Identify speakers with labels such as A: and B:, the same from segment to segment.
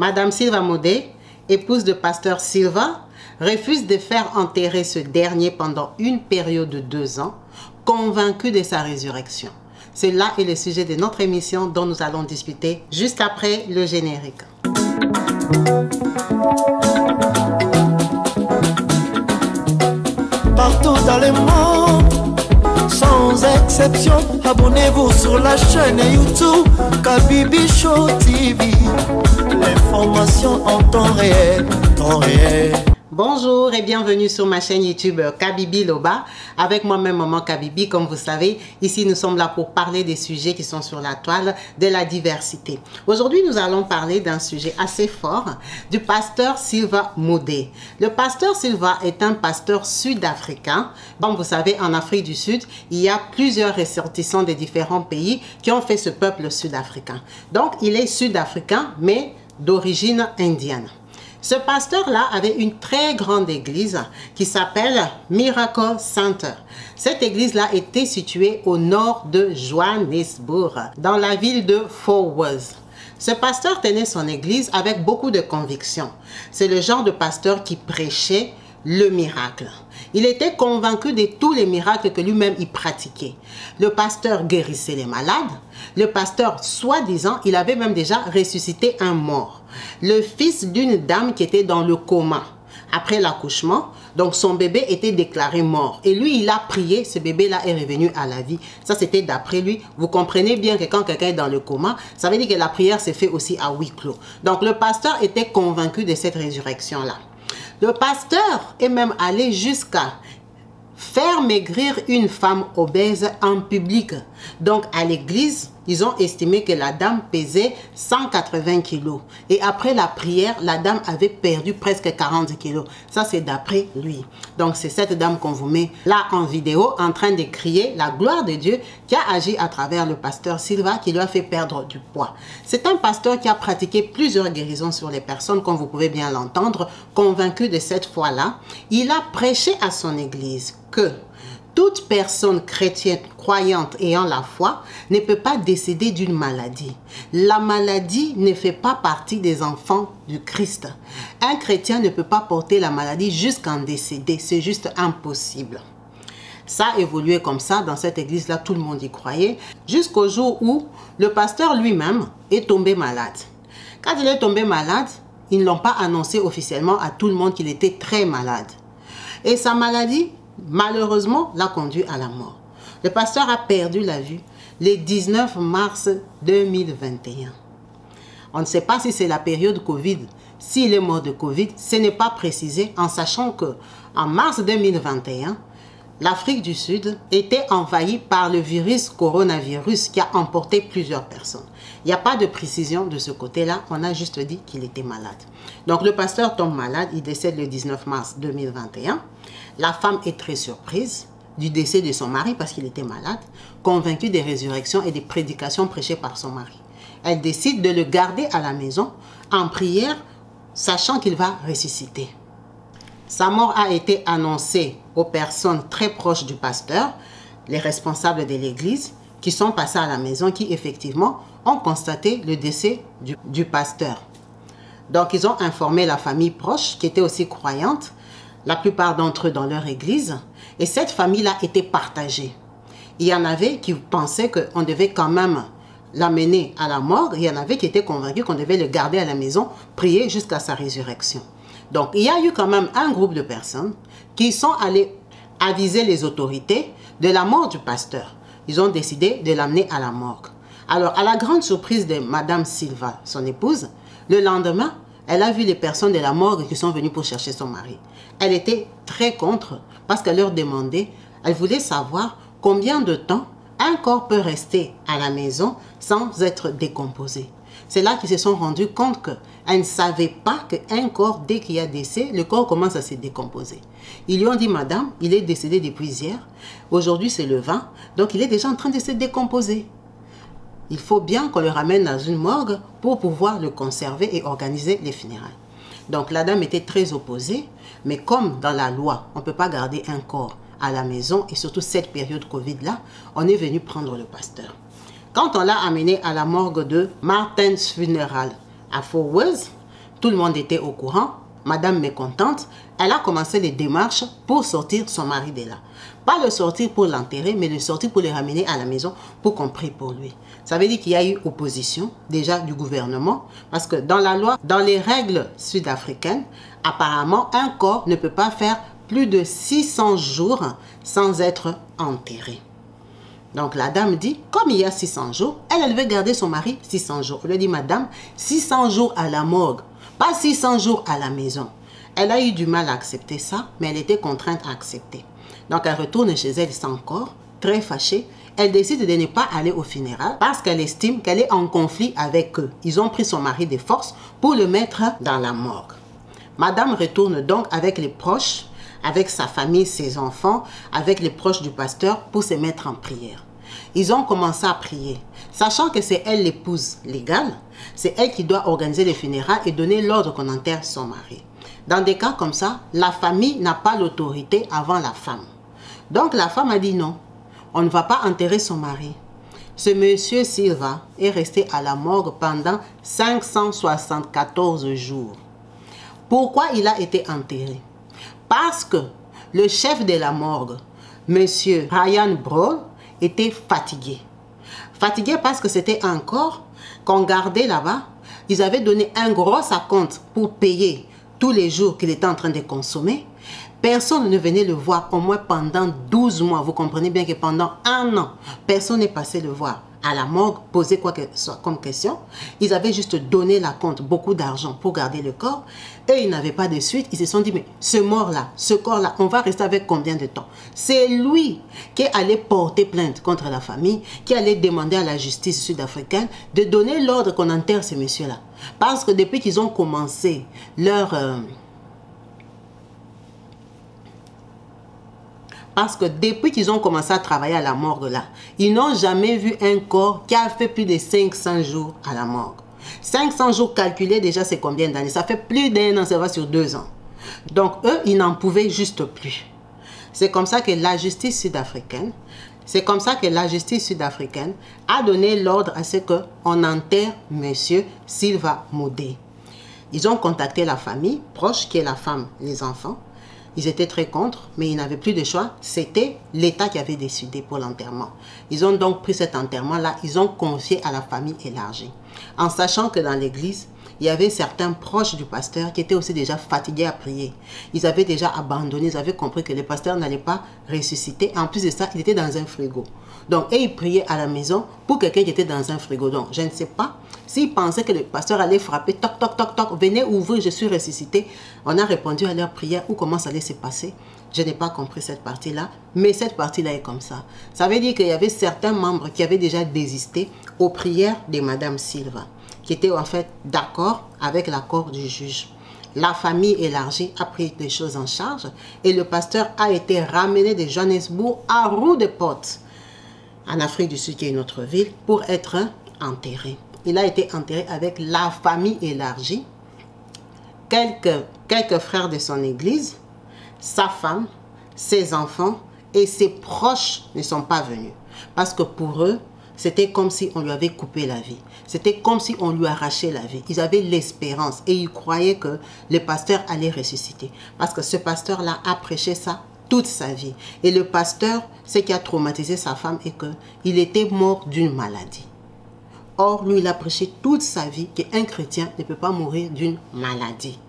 A: Madame Silva Modé, épouse de pasteur Silva, refuse de faire enterrer ce dernier pendant une période de 2 ans, convaincue de sa résurrection. Cela est le sujet de notre émission dont nous allons discuter juste après le générique.
B: Partout dans le monde, sans exception, abonnez-vous sur la chaîne YouTube Kabibi Show TV. L'information en temps réel, temps réel.
A: Bonjour et bienvenue sur ma chaîne YouTube Kabibi Loba. Avec moi-même Maman Kabibi, comme vous savez, ici nous sommes là pour parler des sujets qui sont sur la toile de la diversité. Aujourd'hui, nous allons parler d'un sujet assez fort, du pasteur Silva Modé. Le pasteur Silva est un pasteur sud-africain. Comme vous savez, en Afrique du Sud, il y a plusieurs ressortissants des différents pays qui ont fait ce peuple sud-africain. Donc, il est sud-africain, mais d'origine indienne. Ce pasteur-là avait une très grande église qui s'appelle Miracle Center. Cette église-là était située au nord de Johannesburg, dans la ville de Fort Worth. Ce pasteur tenait son église avec beaucoup de conviction. C'est le genre de pasteur qui prêchait le miracle. Il était convaincu de tous les miracles que lui-même il pratiquait. Le pasteur guérissait les malades. Le pasteur, soi-disant, il avait même déjà ressuscité un mort. Le fils d'une dame qui était dans le coma après l'accouchement, donc son bébé était déclaré mort. Et lui, il a prié, ce bébé-là est revenu à la vie. Ça, c'était d'après lui. Vous comprenez bien que quand quelqu'un est dans le coma, ça veut dire que la prière s'est faite aussi à huis clos. Donc, le pasteur était convaincu de cette résurrection-là. Le pasteur est même allé jusqu'à faire maigrir une femme obèse en public. Donc, à l'église, ils ont estimé que la dame pesait 180 kilos. Et après la prière, la dame avait perdu presque 40 kilos. Ça, c'est d'après lui. Donc, c'est cette dame qu'on vous met là en vidéo en train de crier la gloire de Dieu qui a agi à travers le pasteur Silva qui lui a fait perdre du poids. C'est un pasteur qui a pratiqué plusieurs guérisons sur les personnes, comme vous pouvez bien l'entendre, convaincu de cette foi-là. Il a prêché à son église que toute personne chrétienne croyante ayant la foi ne peut pas décéder d'une maladie. La maladie ne fait pas partie des enfants du Christ. Un chrétien ne peut pas porter la maladie jusqu'en décéder. C'est juste impossible. Ça a évolué comme ça dans cette église-là, tout le monde y croyait, jusqu'au jour où le pasteur lui-même est tombé malade. Quand il est tombé malade, ils ne l'ont pas annoncé officiellement à tout le monde qu'il était très malade. Et sa maladie, malheureusement, l'a conduit à la mort. Le pasteur a perdu la vue le 19 mars 2021. On ne sait pas si c'est la période Covid. S'il est mort de Covid, ce n'est pas précisé, en sachant que en mars 2021, l'Afrique du Sud était envahie par le virus coronavirus qui a emporté plusieurs personnes. Il n'y a pas de précision de ce côté-là, on a juste dit qu'il était malade. Donc le pasteur tombe malade, il décède le 19 mars 2021. La femme est très surprise du décès de son mari parce qu'il était malade, convaincue des résurrections et des prédications prêchées par son mari. Elle décide de le garder à la maison en prière, sachant qu'il va ressusciter. Sa mort a été annoncée aux personnes très proches du pasteur, les responsables de l'église, qui sont passés à la maison, qui effectivement ont constaté le décès du pasteur. Donc ils ont informé la famille proche, qui était aussi croyante, la plupart d'entre eux dans leur église, et cette famille-là était partagée. Il y en avait qui pensaient qu'on devait quand même l'amener à la morgue, il y en avait qui étaient convaincus qu'on devait le garder à la maison, prier jusqu'à sa résurrection. Donc, il y a eu quand même un groupe de personnes qui sont allées aviser les autorités de la mort du pasteur. Ils ont décidé de l'amener à la morgue. Alors, à la grande surprise de Madame Silva, son épouse, le lendemain, elle a vu les personnes de la morgue qui sont venues pour chercher son mari. Elle était très contre parce qu'elle leur demandait, elle voulait savoir combien de temps un corps peut rester à la maison sans être décomposé. C'est là qu'ils se sont rendus compte qu'elles ne savaient pas qu'un corps, dès qu'il y a décès, le corps commence à se décomposer. Ils lui ont dit, madame, il est décédé depuis hier, aujourd'hui c'est le 20, donc il est déjà en train de se décomposer. Il faut bien qu'on le ramène dans une morgue pour pouvoir le conserver et organiser les funérailles. Donc la dame était très opposée, mais comme dans la loi, on ne peut pas garder un corps à la maison, et surtout cette période Covid-là, on est venu prendre le pasteur. Quand on l'a amené à la morgue de Martin's Funeral à Fort Worth, tout le monde était au courant. Madame mécontente, elle a commencé les démarches pour sortir son mari de là. Pas le sortir pour l'enterrer, mais le sortir pour le ramener à la maison pour qu'on prie pour lui. Ça veut dire qu'il y a eu opposition déjà du gouvernement, parce que dans la loi, dans les règles sud-africaines, apparemment, un corps ne peut pas faire plus de 600 jours sans être enterré. Donc la dame dit, comme il y a 600 jours, elle veut garder son mari 600 jours. Elle lui dit, madame, 600 jours à la morgue, pas 600 jours à la maison. Elle a eu du mal à accepter ça, mais elle était contrainte à accepter. Donc elle retourne chez elle sans corps, très fâchée. Elle décide de ne pas aller au funérail parce qu'elle estime qu'elle est en conflit avec eux. Ils ont pris son mari de force pour le mettre dans la morgue. Madame retourne donc avec les proches, avec sa famille, ses enfants, avec les proches du pasteur pour se mettre en prière. Ils ont commencé à prier, sachant que c'est elle l'épouse légale, c'est elle qui doit organiser les funérailles et donner l'ordre qu'on enterre son mari. Dans des cas comme ça, la famille n'a pas l'autorité avant la femme. Donc la femme a dit non, on ne va pas enterrer son mari. Ce monsieur Silva est resté à la morgue pendant 574 jours. Pourquoi il a été enterré? Parce que le chef de la morgue, monsieur Ryan Brawl, était fatigué. Fatigué parce que c'était un corps qu'on gardait là-bas. Ils avaient donné un gros acompte pour payer tous les jours qu'il était en train de consommer. Personne ne venait le voir au moins pendant 12 mois. Vous comprenez bien que pendant un an, personne n'est passé le voir à la morgue, poser quoi que ce soit comme question. Ils avaient juste donné la compte, beaucoup d'argent pour garder le corps. Et ils n'avaient pas de suite. Ils se sont dit, mais ce mort-là, ce corps-là, on va rester avec combien de temps? C'est lui qui allait porter plainte contre la famille, qui allait demander à la justice sud-africaine de donner l'ordre qu'on enterre ces messieurs-là. Parce que depuis qu'ils ont commencé leur... Parce que depuis qu'ils ont commencé à travailler à la morgue là, ils n'ont jamais vu un corps qui a fait plus de 500 jours à la morgue. 500 jours calculés déjà, c'est combien d'années? Ça fait plus d'un an, ça va sur 2 ans. Donc eux, ils n'en pouvaient juste plus. C'est comme ça que la justice sud-africaine, a donné l'ordre à ce qu'on enterre monsieur Silva Modé. Ils ont contacté la famille proche, qui est la femme, les enfants. Ils étaient très contre, mais ils n'avaient plus de choix. C'était l'État qui avait décidé pour l'enterrement. Ils ont donc pris cet enterrement-là, ils ont confié à la famille élargie. En sachant que dans l'église, il y avait certains proches du pasteur qui étaient aussi déjà fatigués à prier. Ils avaient déjà abandonné, ils avaient compris que le pasteur n'allait pas ressusciter. En plus de ça, il était dans un frigo. Donc, et ils priaient à la maison pour quelqu'un qui était dans un frigo. Donc, je ne sais pas s'ils pensaient que le pasteur allait frapper, toc, toc, toc, toc, venez ouvrir, je suis ressuscité. On a répondu à leur prière ou comment ça allait se passer. Je n'ai pas compris cette partie-là, mais cette partie-là est comme ça. Ça veut dire qu'il y avait certains membres qui avaient déjà désisté aux prières de Madame Silva, qui étaient en fait d'accord avec l'accord du juge. La famille élargie a pris les choses en charge et le pasteur a été ramené de Johannesburg à Roodepoort, en Afrique du Sud, qui est une autre ville, pour être enterré. Il a été enterré avec la famille élargie, quelques frères de son église, sa femme, ses enfants et ses proches ne sont pas venus. Parce que pour eux, c'était comme si on lui avait coupé la vie. C'était comme si on lui arrachait la vie. Ils avaient l'espérance et ils croyaient que le pasteur allait ressusciter. Parce que ce pasteur-là a prêché ça toute sa vie. Et le pasteur, ce qui a traumatisé sa femme est qu'il était mort d'une maladie. Or, lui, il a prêché toute sa vie qu'un chrétien ne peut pas mourir d'une maladie.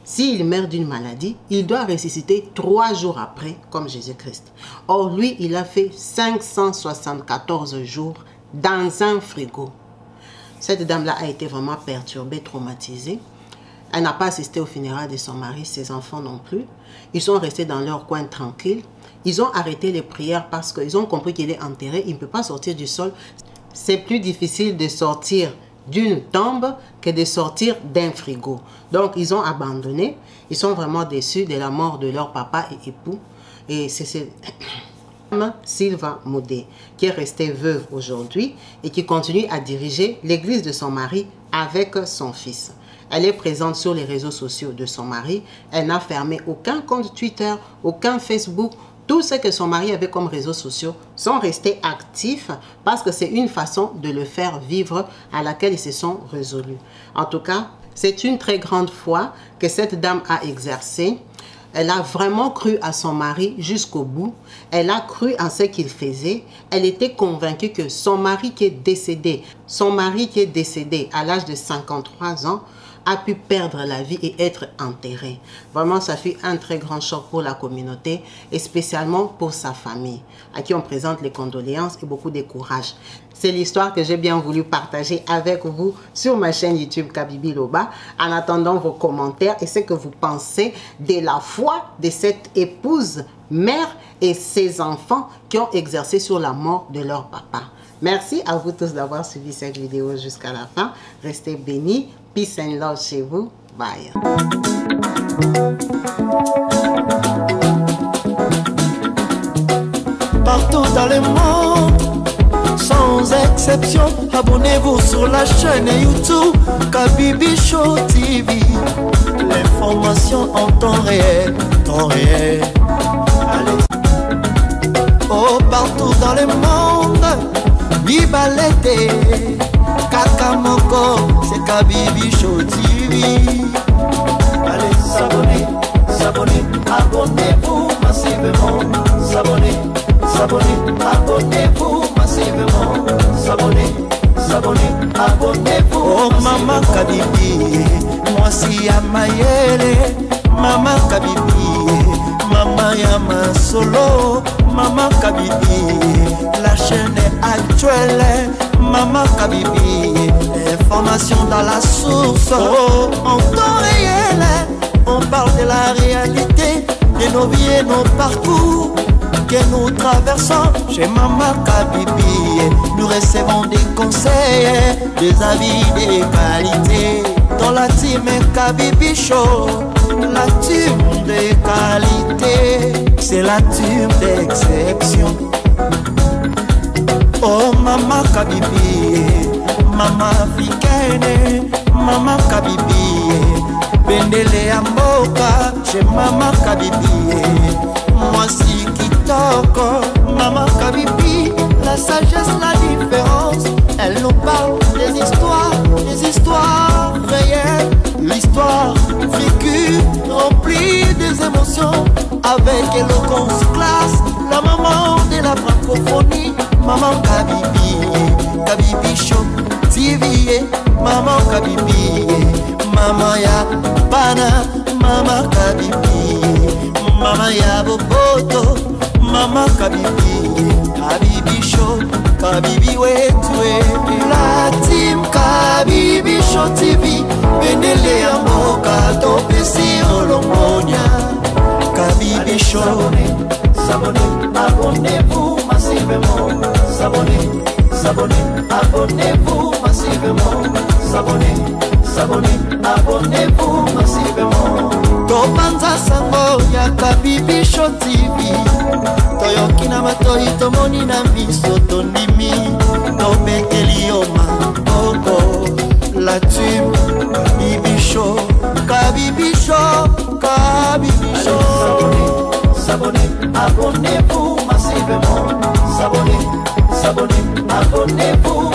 A: S'il meurt d'une maladie, il doit ressusciter 3 jours après, comme Jésus-Christ. Or, lui, il a fait 574 jours dans un frigo. Cette dame-là a été vraiment perturbée, traumatisée. Elle n'a pas assisté au funérail de son mari, ses enfants non plus. Ils sont restés dans leur coin tranquille. Ils ont arrêté les prières parce qu'ils ont compris qu'il est enterré. Il ne peut pas sortir du sol. C'est plus difficile de sortir d'une tombe que de sortir d'un frigo. Donc, ils ont abandonné. Ils sont vraiment déçus de la mort de leur papa et époux. Et c'est Silva Modé, qui est restée veuve aujourd'hui et qui continue à diriger l'église de son mari avec son fils. Elle est présente sur les réseaux sociaux de son mari. Elle n'a fermé aucun compte Twitter, aucun Facebook. Tout ce que son mari avait comme réseaux sociaux sont restés actifs parce que c'est une façon de le faire vivre à laquelle ils se sont résolus. En tout cas, C'est une très grande foi que cette dame a exercée. Elle a vraiment cru à son mari jusqu'au bout. Elle a cru en ce qu'il faisait. Elle était convaincue que son mari qui est décédé à l'âge de 53 ans, a pu perdre la vie et être enterré. Vraiment, ça fut un très grand choc pour la communauté et spécialement pour sa famille, à qui on présente les condoléances et beaucoup de courage. C'est l'histoire que j'ai bien voulu partager avec vous sur ma chaîne YouTube Kabibi Loba. En attendant vos commentaires et ce que vous pensez de la foi de cette épouse, mère et ses enfants qui ont exercé sur la mort de leur papa. Merci à vous tous d'avoir suivi cette vidéo jusqu'à la fin. Restez bénis. Peace and love chez vous. Bye.
B: Partout dans le monde, sans exception, abonnez-vous sur la chaîne YouTube Kabibi Show TV. L'information en temps réel, Allez. Oh, partout dans le monde, viva l'été. Kakamoko, c'est Kabibi Show TV. Allez, s'abonner, abonnez-vous massivement. S'abonner, abonnez-vous massivement. S'abonner, abonnez-vous. Oh, maman Kabibi, moi si à Mayele. Maman Kabibi, maman Yama Solo. Maman Kabibi, la chaîne est actuelle. Maman Kabibi, information dans la source. Oh, en temps réel, on parle de la réalité, de nos vies et nos parcours que nous traversons. Chez Maman Kabibi, nous recevons des conseils, des avis, des qualités. Dans la team Kabibi Show, la team de qualité, c'est la team d'exception. Oh, Maman Kabibi, Maman africaine, Maman Kabibi, Bendele Amboka, chez Maman Kabibi, moi si Kitoko, Maman Kabibi, la sagesse, la différence, elle nous parle des histoires réelles, l'histoire vécue, remplie des émotions, avec éloquence classe, la maman de la francophonie. Maman Kabibi, Kabibi Show TV, Maman Kabibi, Maman ya Bana, Maman Kabibi, Maman ya Boboto, Maman Kabibi, Kabibi Show, Kabibi wetwe, la team Kabibi Show TV, Benele Amboka, Topesi Olongonia, Kabibi Show. S'abonner, abonnez-vous massivement. S'abonner, abonnez-vous massivement. S'abonner, abonnez-vous massivement. Topanza sango ya Kabibi Show TV. Toyoki na matoi tomoni na miso tondimi. Tobekeli yoma oko. La team Kabibi Show. Kabibi Show, Kabibi Show. S'abonner, abonnez-vous massivement. S'abonner, abonnez-vous